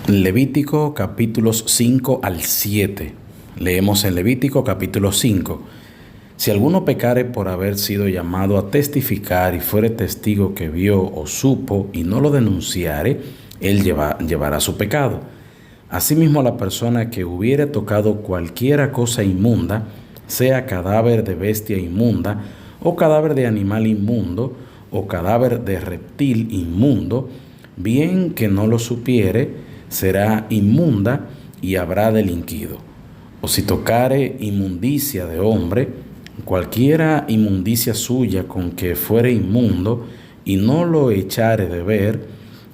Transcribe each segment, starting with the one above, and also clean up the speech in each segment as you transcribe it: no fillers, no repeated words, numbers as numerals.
Levítico capítulos 5 al 7. Leemos en Levítico capítulo 5. Si alguno pecare por haber sido llamado a testificar y fuere testigo que vio o supo y no lo denunciare, él llevará su pecado. Asimismo, la persona que hubiere tocado cualquiera cosa inmunda, sea cadáver de bestia inmunda, o cadáver de animal inmundo, o cadáver de reptil inmundo, bien que no lo supiere, será inmunda y habrá delinquido. O si tocare inmundicia de hombre, cualquiera inmundicia suya con que fuere inmundo, y no lo echare de ver,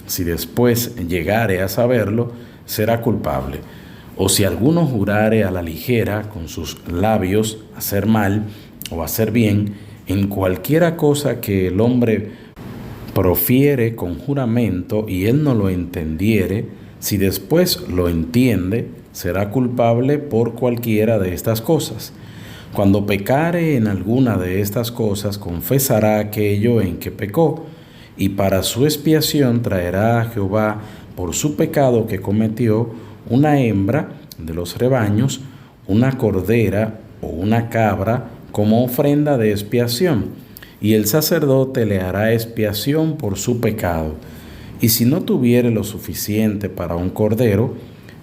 si después llegare a saberlo, será culpable. O si alguno jurare a la ligera con sus labios hacer mal o hacer bien, en cualquiera cosa que el hombre profiere con juramento y él no lo entendiere, si después lo entiende, será culpable por cualquiera de estas cosas. Cuando pecare en alguna de estas cosas, confesará aquello en que pecó, y para su expiación traerá a Jehová por su pecado que cometió una hembra de los rebaños, una cordera o una cabra como ofrenda de expiación, y el sacerdote le hará expiación por su pecado. Y si no tuviere lo suficiente para un cordero,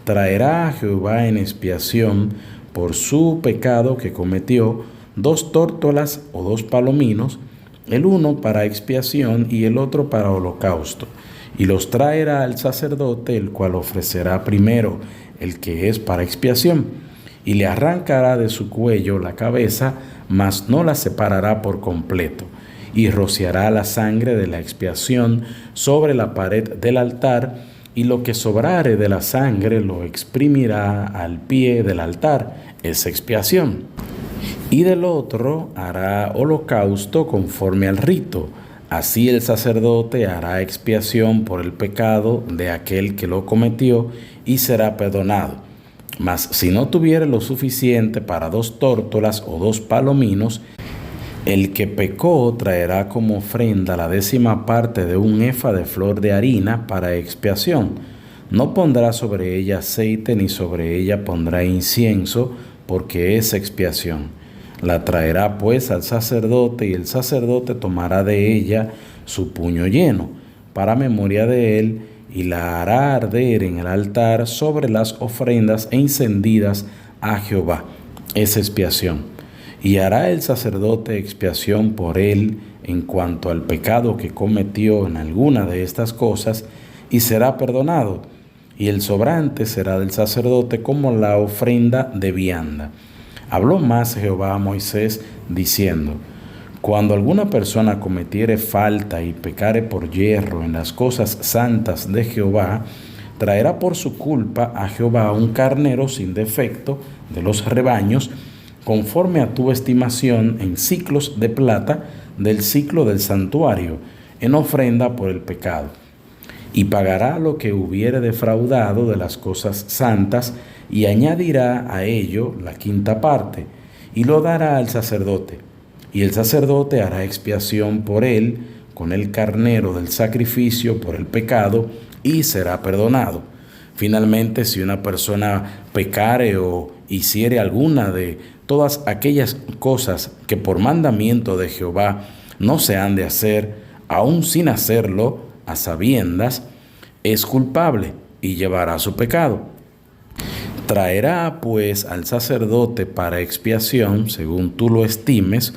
traerá a Jehová en expiación por su pecado que cometió 2 tórtolas o 2 palominos, el uno para expiación y el otro para holocausto, y los traerá al sacerdote, el cual ofrecerá primero el que es para expiación, y le arrancará de su cuello la cabeza, mas no la separará por completo, y rociará la sangre de la expiación sobre la pared del altar, y lo que sobrare de la sangre lo exprimirá al pie del altar, es expiación. Y del otro hará holocausto conforme al rito. Así el sacerdote hará expiación por el pecado de aquel que lo cometió y será perdonado. Mas si no tuviere lo suficiente para 2 tórtolas o 2 palominos, el que pecó traerá como ofrenda la 10ª parte de un efa de flor de harina para expiación. No pondrá sobre ella aceite ni sobre ella pondrá incienso, porque es expiación. La traerá pues al sacerdote, y el sacerdote tomará de ella su puño lleno, para memoria de él, y la hará arder en el altar sobre las ofrendas encendidas a Jehová. Es expiación. Y hará el sacerdote expiación por él en cuanto al pecado que cometió en alguna de estas cosas, y será perdonado. Y el sobrante será del sacerdote como la ofrenda de vianda. Habló más Jehová a Moisés, diciendo: Cuando alguna persona cometiere falta y pecare por yerro en las cosas santas de Jehová, traerá por su culpa a Jehová un carnero sin defecto de los rebaños, conforme a tu estimación en siclos de plata del siclo del santuario, en ofrenda por el pecado. Y pagará lo que hubiere defraudado de las cosas santas, y añadirá a ello la 5ª parte, y lo dará al sacerdote. Y el sacerdote hará expiación por él con el carnero del sacrificio por el pecado, y será perdonado. Finalmente, si una persona pecare o hiciere alguna de todas aquellas cosas que por mandamiento de Jehová no se han de hacer, aun sin hacerlo a sabiendas, es culpable y llevará su pecado. Traerá pues al sacerdote para expiación, según tú lo estimes,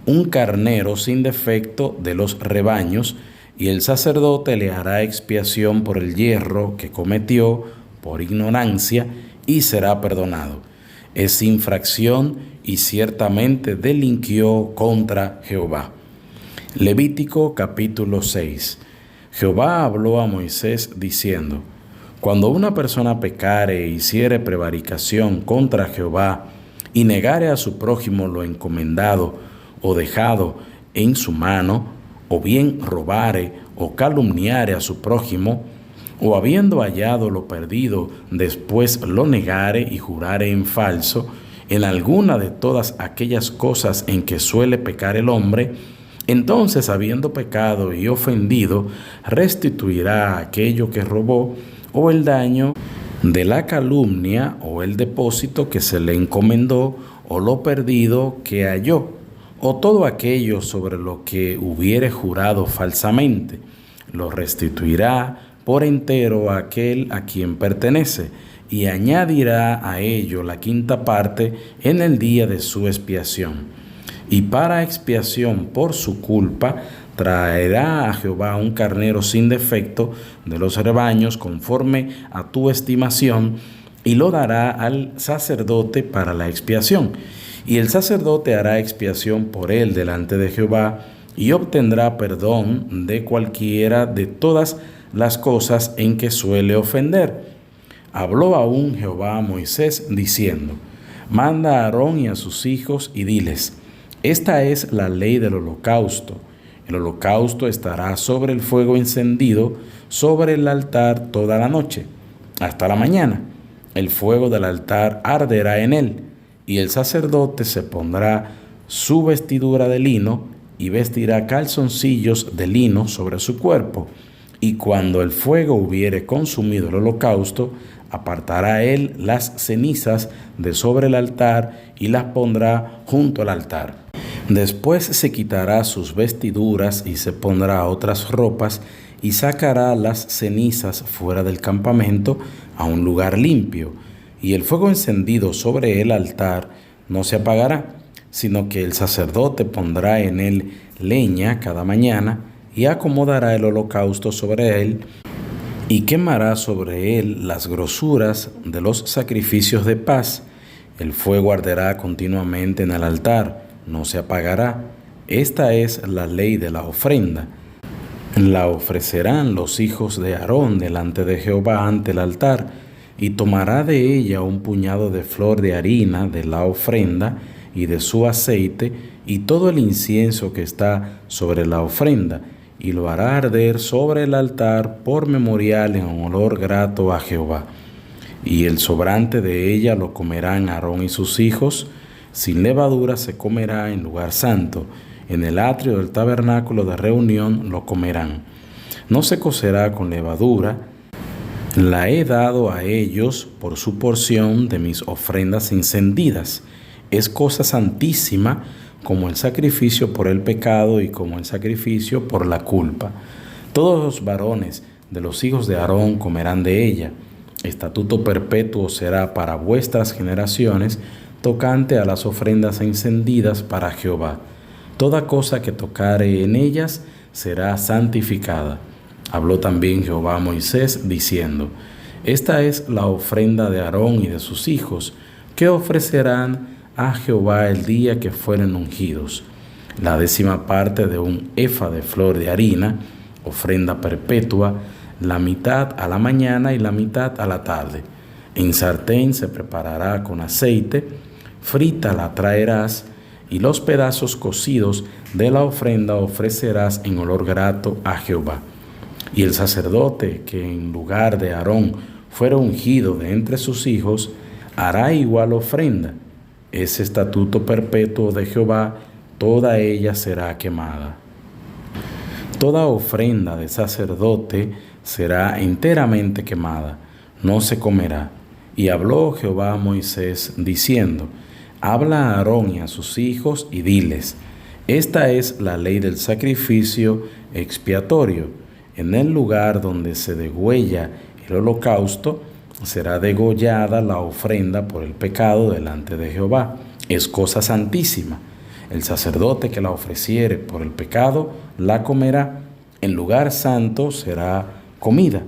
un carnero sin defecto de los rebaños, y el sacerdote le hará expiación por el yerro que cometió por ignorancia, y será perdonado. Es infracción y ciertamente delinquió contra Jehová. Levítico capítulo 6. Jehová habló a Moisés diciendo: Cuando una persona pecare e hiciere prevaricación contra Jehová, y negare a su prójimo lo encomendado o dejado en su mano, o bien robare o calumniare a su prójimo, o habiendo hallado lo perdido, después lo negare y jurare en falso, en alguna de todas aquellas cosas en que suele pecar el hombre, entonces, habiendo pecado y ofendido, restituirá aquello que robó, o el daño de la calumnia o el depósito que se le encomendó o lo perdido que halló, o todo aquello sobre lo que hubiere jurado falsamente, lo restituirá por entero a aquel a quien pertenece, y añadirá a ello la quinta parte en el día de su expiación. Y para expiación por su culpa traerá a Jehová un carnero sin defecto de los rebaños conforme a tu estimación, y lo dará al sacerdote para la expiación. Y el sacerdote hará expiación por él delante de Jehová, y obtendrá perdón de cualquiera de todas las cosas en que suele ofender. Habló aún Jehová a Moisés diciendo: Manda a Aarón y a sus hijos y diles: Esta es la ley del holocausto. El holocausto estará sobre el fuego encendido sobre el altar toda la noche, hasta la mañana. El fuego del altar arderá en él, y el sacerdote se pondrá su vestidura de lino y vestirá calzoncillos de lino sobre su cuerpo. Y cuando el fuego hubiere consumido el holocausto, apartará él las cenizas de sobre el altar y las pondrá junto al altar. Después se quitará sus vestiduras y se pondrá otras ropas y sacará las cenizas fuera del campamento a un lugar limpio. Y el fuego encendido sobre el altar no se apagará, sino que el sacerdote pondrá en él leña cada mañana y acomodará el holocausto sobre él y quemará sobre él las grosuras de los sacrificios de paz. El fuego arderá continuamente en el altar, no se apagará. Esta es la ley de la ofrenda. La ofrecerán los hijos de Aarón delante de Jehová ante el altar, y tomará de ella un puñado de flor de harina de la ofrenda y de su aceite y todo el incienso que está sobre la ofrenda, y lo hará arder sobre el altar por memorial en olor grato a Jehová. Y el sobrante de ella lo comerán Aarón y sus hijos. Sin levadura se comerá en lugar santo. En el atrio del tabernáculo de reunión lo comerán. No se cocerá con levadura. La he dado a ellos por su porción de mis ofrendas encendidas. Es cosa santísima, como el sacrificio por el pecado y como el sacrificio por la culpa. Todos los varones de los hijos de Aarón comerán de ella. Estatuto perpetuo será para vuestras generaciones, tocante a las ofrendas encendidas para Jehová. Toda cosa que tocare en ellas será santificada. Habló también Jehová a Moisés, diciendo: Esta es la ofrenda de Aarón y de sus hijos, que ofrecerán a Jehová el día que fueren ungidos: la 10ª parte de un efa de flor de harina, ofrenda perpetua, la mitad a la mañana y la mitad a la tarde. En sartén se preparará con aceite, frita la traerás, y los pedazos cocidos de la ofrenda ofrecerás en olor grato a Jehová. Y el sacerdote que en lugar de Aarón fuera ungido de entre sus hijos, hará igual ofrenda. Es estatuto perpetuo de Jehová, toda ella será quemada. Toda ofrenda de sacerdote será enteramente quemada, no se comerá. Y habló Jehová a Moisés, diciendo: Habla a Aarón y a sus hijos y diles: Esta es la ley del sacrificio expiatorio. En el lugar donde se degüella el holocausto, será degollada la ofrenda por el pecado delante de Jehová. Es cosa santísima. El sacerdote que la ofreciere por el pecado la comerá. En lugar santo será comida.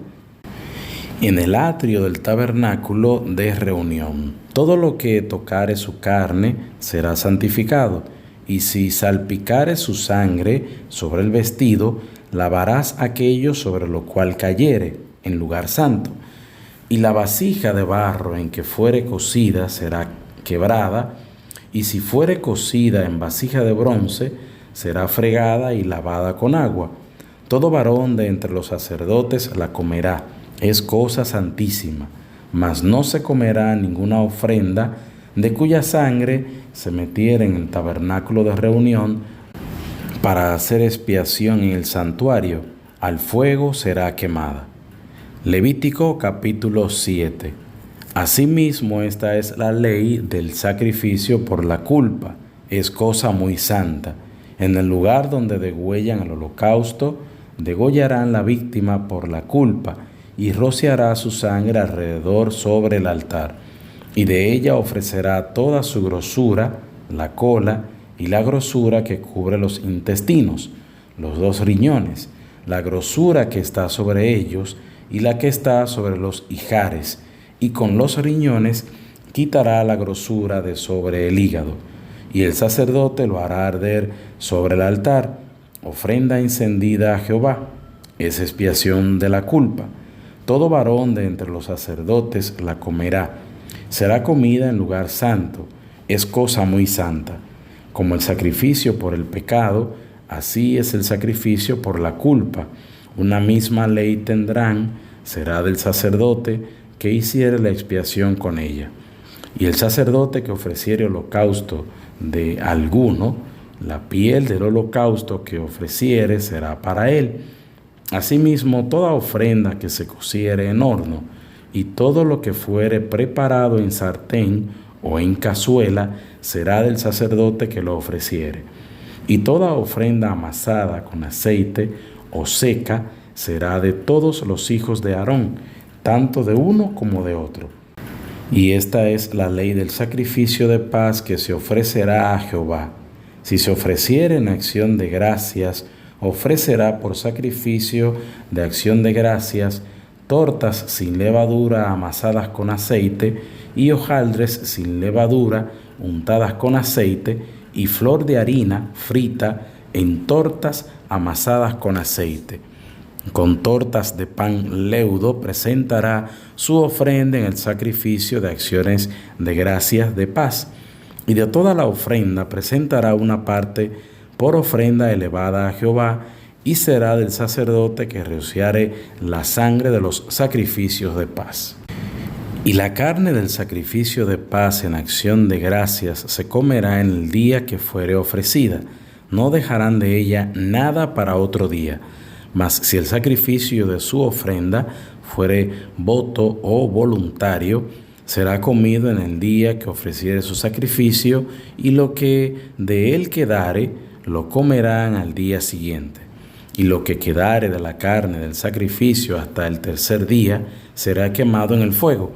En el atrio del tabernáculo de reunión, todo lo que tocare su carne será santificado. Y si salpicare su sangre sobre el vestido, lavarás aquello sobre lo cual cayere en lugar santo. Y la vasija de barro en que fuere cocida será quebrada, y si fuere cocida en vasija de bronce, será fregada y lavada con agua. Todo varón de entre los sacerdotes la comerá, es cosa santísima, mas no se comerá ninguna ofrenda de cuya sangre se metiera en el tabernáculo de reunión para hacer expiación en el santuario, al fuego será quemada. Levítico capítulo 7. Asimismo, esta es la ley del sacrificio por la culpa. Es cosa muy santa. En el lugar donde degüellan el holocausto, degollarán la víctima por la culpa y rociará su sangre alrededor sobre el altar. Y de ella ofrecerá toda su grosura, la cola y la grosura que cubre los intestinos, los 2 riñones, la grosura que está sobre ellos y la que está sobre los ijares, y con los riñones quitará la grosura de sobre el hígado. Y el sacerdote lo hará arder sobre el altar, ofrenda encendida a Jehová. Es expiación de la culpa. Todo varón de entre los sacerdotes la comerá. Será comida en lugar santo. Es cosa muy santa. Como el sacrificio por el pecado, así es el sacrificio por la culpa. Una misma ley tendrán, será del sacerdote que hiciere la expiación con ella. Y el sacerdote que ofreciere holocausto de alguno, la piel del holocausto que ofreciere será para él. Asimismo, toda ofrenda que se cociere en horno, y todo lo que fuere preparado en sartén o en cazuela, será del sacerdote que lo ofreciere. Y toda ofrenda amasada con aceite o seca será de todos los hijos de Aarón, tanto de uno como de otro. Y esta es la ley del sacrificio de paz que se ofrecerá a Jehová. Si se ofreciere en acción de gracias, ofrecerá por sacrificio de acción de gracias tortas sin levadura amasadas con aceite y hojaldres sin levadura untadas con aceite y flor de harina frita en tortas amasadas con aceite. Con tortas de pan leudo presentará su ofrenda en el sacrificio de acciones de gracias de paz. Y de toda la ofrenda presentará una parte por ofrenda elevada a Jehová, y será del sacerdote que rociare la sangre de los sacrificios de paz. Y la carne del sacrificio de paz en acción de gracias se comerá en el día que fuere ofrecida. No dejarán de ella nada para otro día. Mas si el sacrificio de su ofrenda fuere voto o voluntario, será comido en el día que ofreciere su sacrificio, y lo que de él quedare, lo comerán al día siguiente. Y lo que quedare de la carne del sacrificio hasta el tercer día, será quemado en el fuego.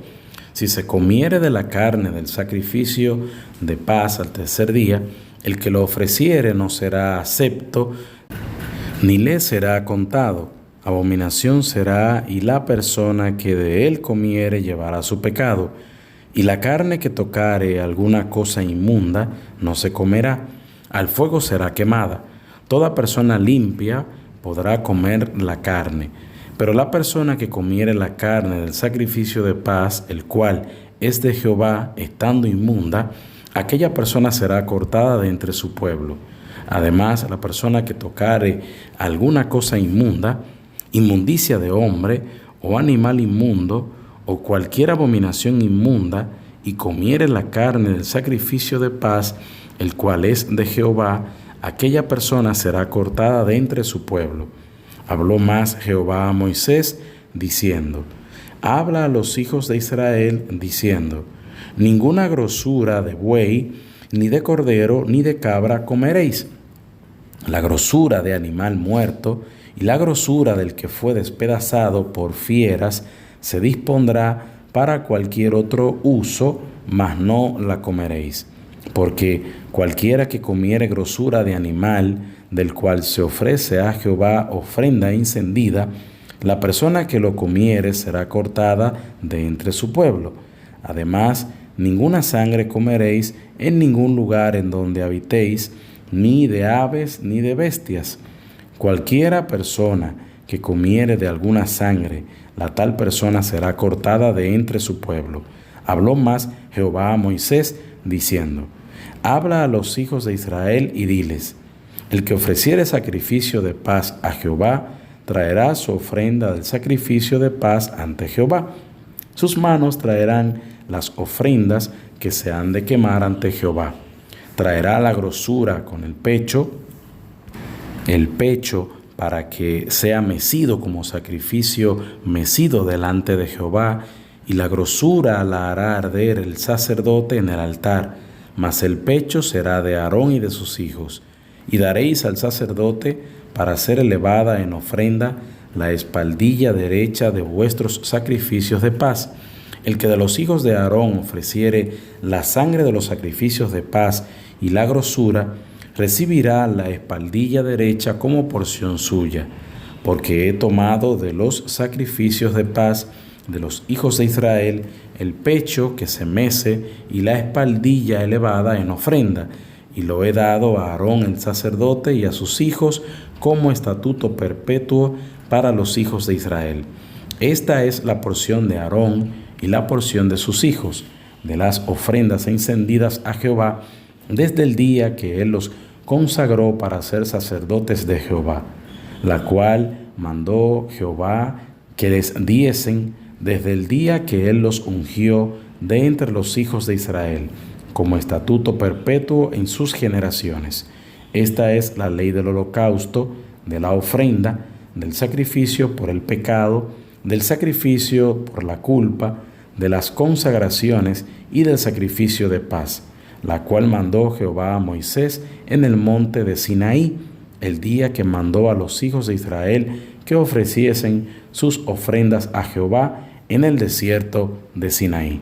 Si se comiere de la carne del sacrificio de paz al tercer día, el que lo ofreciere no será acepto, ni le será contado. Abominación será, y la persona que de él comiere llevará su pecado. Y la carne que tocare alguna cosa inmunda no se comerá, al fuego será quemada. Toda persona limpia podrá comer la carne, pero la persona que comiere la carne del sacrificio de paz, el cual es de Jehová, estando inmunda, aquella persona será cortada de entre su pueblo. Además, la persona que tocare alguna cosa inmunda, inmundicia de hombre o animal inmundo, o cualquier abominación inmunda, y comiere la carne del sacrificio de paz, el cual es de Jehová, aquella persona será cortada de entre su pueblo. Habló más Jehová a Moisés, diciendo: Habla a los hijos de Israel, diciendo: Ninguna grosura de buey, ni de cordero, ni de cabra comeréis. La grosura de animal muerto y la grosura del que fue despedazado por fieras se dispondrá para cualquier otro uso, mas no la comeréis. Porque cualquiera que comiere grosura de animal, del cual se ofrece a Jehová ofrenda encendida, la persona que lo comiere será cortada de entre su pueblo. Además, ninguna sangre comeréis en ningún lugar en donde habitéis, ni de aves ni de bestias. Cualquiera persona que comiere de alguna sangre, la tal persona será cortada de entre su pueblo. Habló más Jehová a Moisés, diciendo: Habla a los hijos de Israel y diles: El que ofreciere sacrificio de paz a Jehová, traerá su ofrenda del sacrificio de paz ante Jehová. Sus manos traerán las ofrendas que se han de quemar ante Jehová. Traerá la grosura con el pecho para que sea mecido como sacrificio mecido delante de Jehová, y la grosura la hará arder el sacerdote en el altar, mas el pecho será de Aarón y de sus hijos. Y daréis al sacerdote para ser elevada en ofrenda la espaldilla derecha de vuestros sacrificios de paz. El que de los hijos de Aarón ofreciere la sangre de los sacrificios de paz y la grosura, recibirá la espaldilla derecha como porción suya, porque he tomado de los sacrificios de paz de los hijos de Israel el pecho que se mece y la espaldilla elevada en ofrenda, y lo he dado a Aarón el sacerdote y a sus hijos como estatuto perpetuo para los hijos de Israel. Esta es la porción de Aarón y la porción de sus hijos, de las ofrendas encendidas a Jehová, desde el día que él los consagró para ser sacerdotes de Jehová, la cual mandó Jehová que les diesen desde el día que él los ungió de entre los hijos de Israel, como estatuto perpetuo en sus generaciones. Esta es la ley del holocausto, de la ofrenda, del sacrificio por el pecado, del sacrificio por la culpa, de las consagraciones y del sacrificio de paz, la cual mandó Jehová a Moisés en el monte de Sinaí, el día que mandó a los hijos de Israel que ofreciesen sus ofrendas a Jehová en el desierto de Sinaí.